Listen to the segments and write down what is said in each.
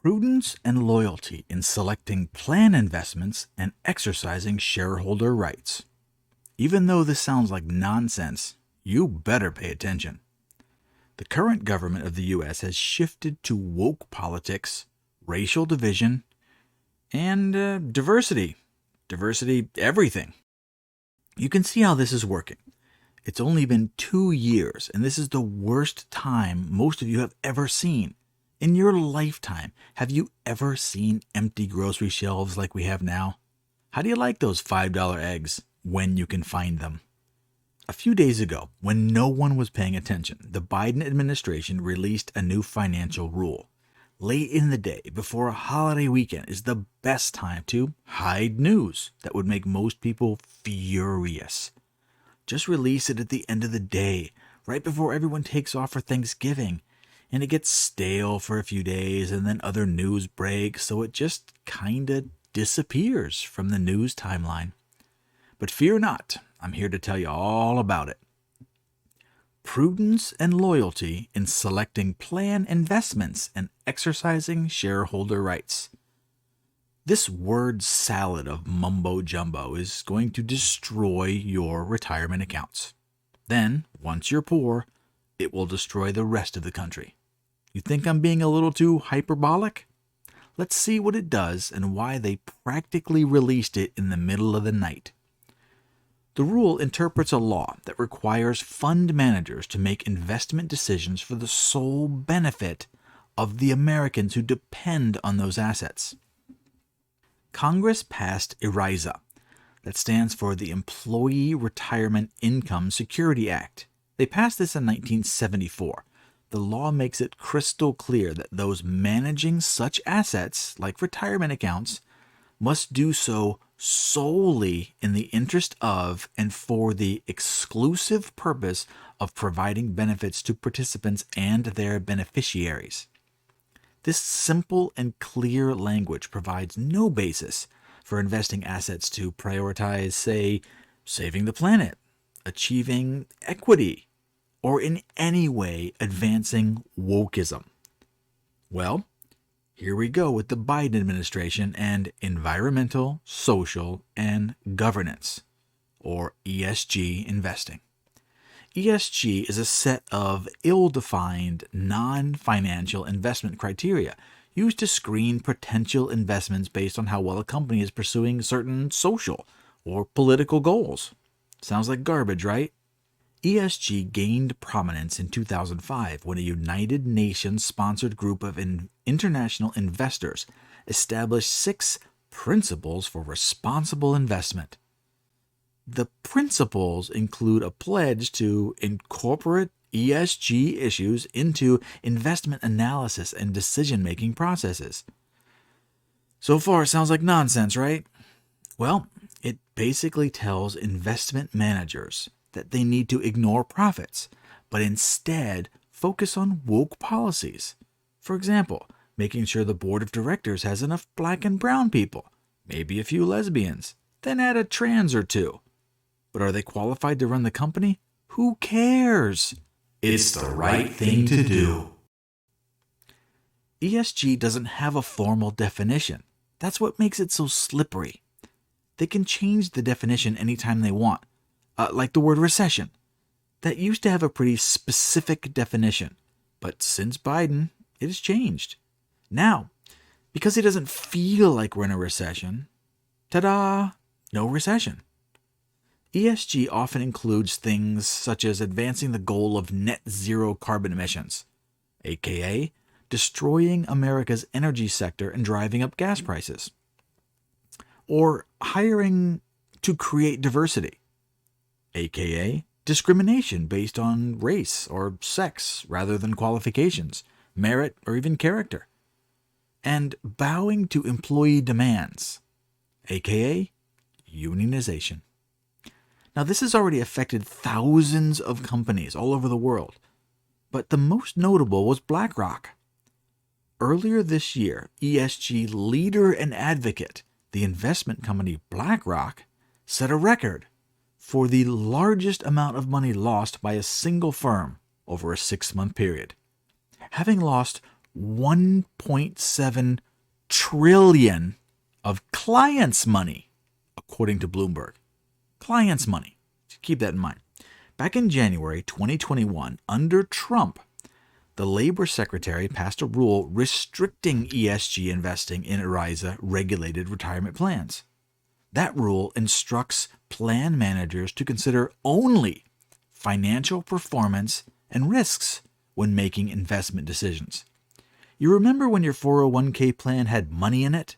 Prudence and loyalty in selecting plan investments and exercising shareholder rights. Even though this sounds like nonsense, you better pay attention. The current government of the U.S. has shifted to woke politics, racial division, and diversity. Diversity everything. You can see how this is working. It's only been 2 years, and this is the worst time most of you have ever seen. In your lifetime, have you ever seen empty grocery shelves like we have now? How do you like those $5 eggs when you can find them? A few days ago, when no one was paying attention, the Biden administration released a new financial rule. Late in the day, before a holiday weekend, is the best time to hide news that would make most people furious. Just release it at the end of the day, right before everyone takes off for Thanksgiving. And it gets stale for a few days, and then other news breaks, so it just kinda disappears from the news timeline. But fear not, I'm here to tell you all about it. Prudence and loyalty in selecting plan investments and exercising shareholder rights. This word salad of mumbo-jumbo is going to destroy your retirement accounts. Then, once you're poor, it will destroy the rest of the country. You think I'm being a little too hyperbolic? Let's see what it does and why they practically released it in the middle of the night. The rule interprets a law that requires fund managers to make investment decisions for the sole benefit of the Americans who depend on those assets. Congress passed ERISA, that stands for the Employee Retirement Income Security Act. They passed this in 1974. The law makes it crystal clear that those managing such assets, like retirement accounts, must do so solely in the interest of and for the exclusive purpose of providing benefits to participants and their beneficiaries. This simple and clear language provides no basis for investing assets to prioritize, say, saving the planet, achieving equity, or in any way advancing wokeism. Well, here we go with the Biden administration and environmental, social, and governance, or ESG investing. ESG is a set of ill-defined, non-financial investment criteria used to screen potential investments based on how well a company is pursuing certain social or political goals. Sounds like garbage, right? ESG gained prominence in 2005 when a United Nations-sponsored group of international investors established 6 principles for responsible investment. The principles include a pledge to incorporate ESG issues into investment analysis and decision-making processes. So far, it sounds like nonsense, right? Well, it basically tells investment managers that they need to ignore profits, but instead focus on woke policies. For example, making sure the board of directors has enough black and brown people, maybe a few lesbians, then add a trans or two. But are they qualified to run the company? Who cares? It's the right thing to do. ESG doesn't have a formal definition. That's what makes it so slippery. They can change the definition anytime they want. Like the word recession. That used to have a pretty specific definition, but since Biden, it has changed. Now, because it doesn't feel like we're in a recession, ta-da, no recession. ESG often includes things such as advancing the goal of net zero carbon emissions, aka destroying America's energy sector and driving up gas prices, or hiring to create diversity, aka discrimination based on race or sex rather than qualifications, merit, or even character, and bowing to employee demands, aka unionization. Now, this has already affected thousands of companies all over the world, but the most notable was Blackrock. Earlier this year, ESG leader and advocate, the investment company Blackrock, set a record for the largest amount of money lost by a single firm over a 6-month period, having lost $1.7 trillion of clients' money, according to Bloomberg. Clients' money. Keep that in mind. Back in January 2021, under Trump, the Labor Secretary passed a rule restricting ESG investing in ERISA regulated retirement plans. That rule instructs plan managers to consider only financial performance and risks when making investment decisions. You remember when your 401k plan had money in it?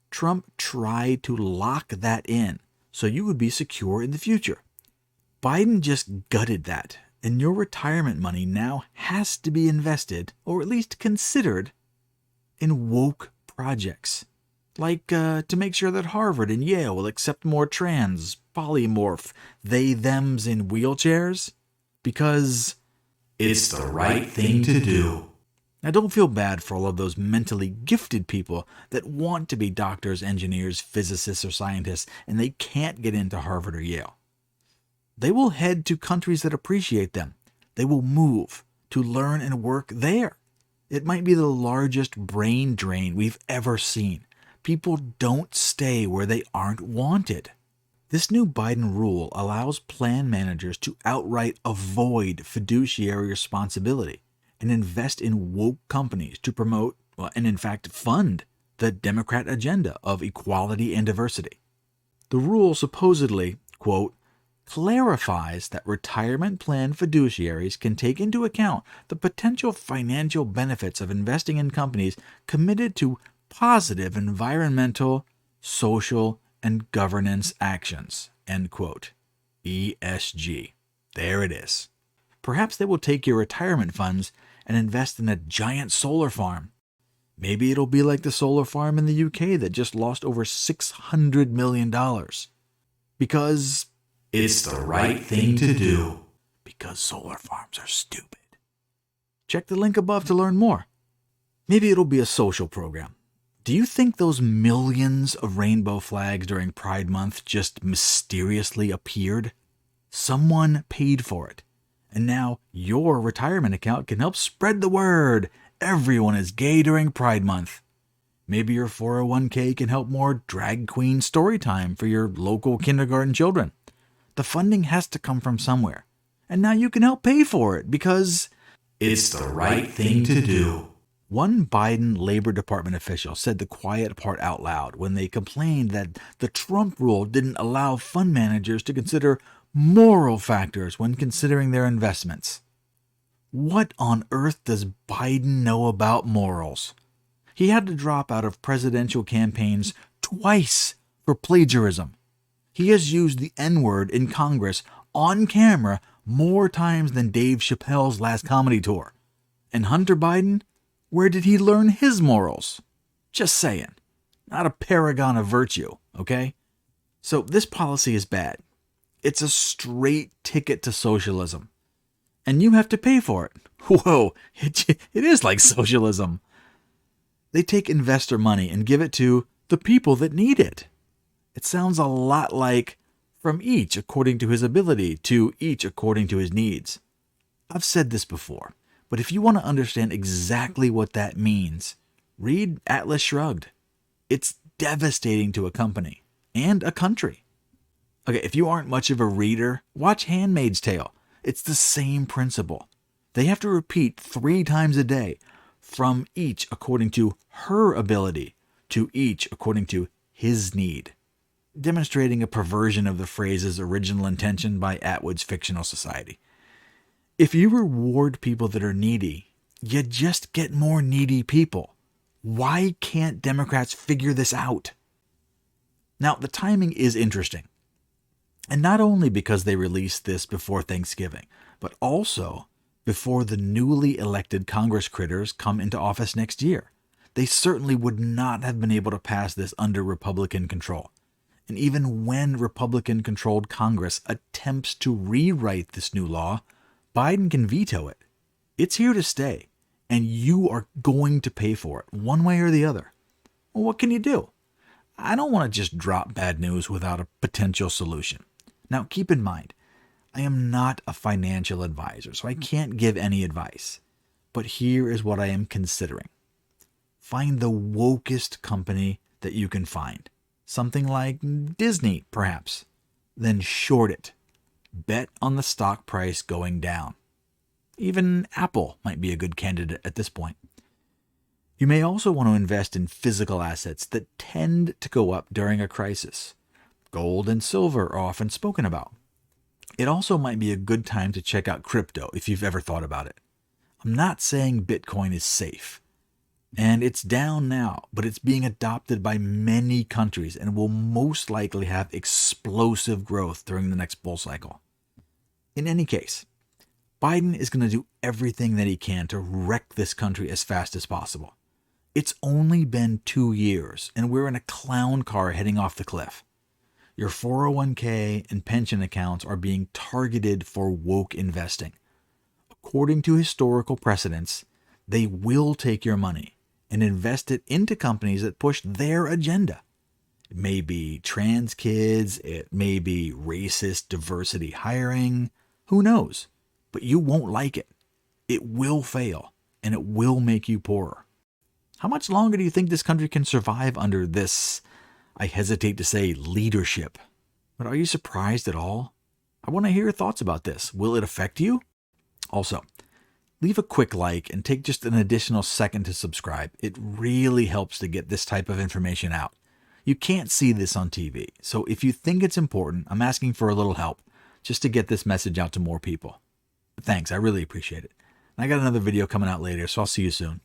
Trump tried to lock that in so you would be secure in the future. Biden just gutted that, and your retirement money now has to be invested, or at least considered, in woke projects. Like to make sure that Harvard and Yale will accept more trans, polymorph, they-thems in wheelchairs. Because it's the right thing to do. Now don't feel bad for all of those mentally gifted people that want to be doctors, engineers, physicists, or scientists, and they can't get into Harvard or Yale. They will head to countries that appreciate them. They will move to learn and work there. It might be the largest brain drain we've ever seen. People don't stay where they aren't wanted. This new Biden rule allows plan managers to outright avoid fiduciary responsibility and invest in woke companies to promote, and in fact fund, the Democrat agenda of equality and diversity. The rule supposedly, quote, clarifies that retirement plan fiduciaries can take into account the potential financial benefits of investing in companies committed to positive environmental, social, and governance actions, end quote. ESG. There it is. Perhaps they will take your retirement funds and invest in a giant solar farm. Maybe it'll be like the solar farm in the UK that just lost over $600 million. Because it's the right thing to do. Because solar farms are stupid. Check the link above to learn more. Maybe it'll be a social program. Do you think those millions of rainbow flags during Pride Month just mysteriously appeared? Someone paid for it. And now your retirement account can help spread the word. Everyone is gay during Pride Month. Maybe your 401k can help more drag queen story time for your local kindergarten children. The funding has to come from somewhere. And now you can help pay for it because it's the right thing to do. One Biden Labor Department official said the quiet part out loud when they complained that the Trump rule didn't allow fund managers to consider moral factors when considering their investments. What on earth does Biden know about morals? He had to drop out of presidential campaigns twice for plagiarism. He has used the N-word in Congress on camera more times than Dave Chappelle's last comedy tour. And Hunter Biden? Where did he learn his morals? Just saying. Not a paragon of virtue, okay? So this policy is bad. It's a straight ticket to socialism. And you have to pay for it. Whoa, it is like socialism. They take investor money and give it to the people that need it. It sounds a lot like from each according to his ability to each according to his needs. I've said this before, but if you want to understand exactly what that means, read Atlas Shrugged. It's devastating to a company and a country. Okay, if you aren't much of a reader, watch Handmaid's Tale. It's the same principle. They have to repeat 3 times a day, from each according to her ability to each according to his need, demonstrating a perversion of the phrase's original intention by Atwood's fictional society. If you reward people that are needy, you just get more needy people. Why can't Democrats figure this out? Now, the timing is interesting. And not only because they released this before Thanksgiving, but also before the newly elected Congress critters come into office next year. They certainly would not have been able to pass this under Republican control. And even when Republican-controlled Congress attempts to rewrite this new law, Biden can veto it. It's here to stay, and you are going to pay for it, one way or the other. Well, what can you do? I don't want to just drop bad news without a potential solution. Now, keep in mind, I am not a financial advisor, so I can't give any advice. But here is what I am considering. Find the wokest company that you can find. Something like Disney, perhaps. Then short it. Bet on the stock price going down. Even Apple might be a good candidate at this point. You may also want to invest in physical assets that tend to go up during a crisis. Gold and silver are often spoken about. It also might be a good time to check out crypto if you've ever thought about it. I'm not saying Bitcoin is safe. And it's down now, but it's being adopted by many countries and will most likely have explosive growth during the next bull cycle. In any case, Biden is going to do everything that he can to wreck this country as fast as possible. It's only been 2 years, and we're in a clown car heading off the cliff. Your 401k and pension accounts are being targeted for woke investing. According to historical precedents, they will take your money and invest it into companies that push their agenda. It may be trans kids, it may be racist diversity hiring, who knows? But you won't like it. It will fail, and it will make you poorer. How much longer do you think this country can survive under this, I hesitate to say, leadership? But are you surprised at all? I want to hear your thoughts about this. Will it affect you? Also, leave a quick like and take just an additional second to subscribe. It really helps to get this type of information out. You can't see this on TV, so if you think it's important, I'm asking for a little help just to get this message out to more people. Thanks, I really appreciate it. And I got another video coming out later, so I'll see you soon.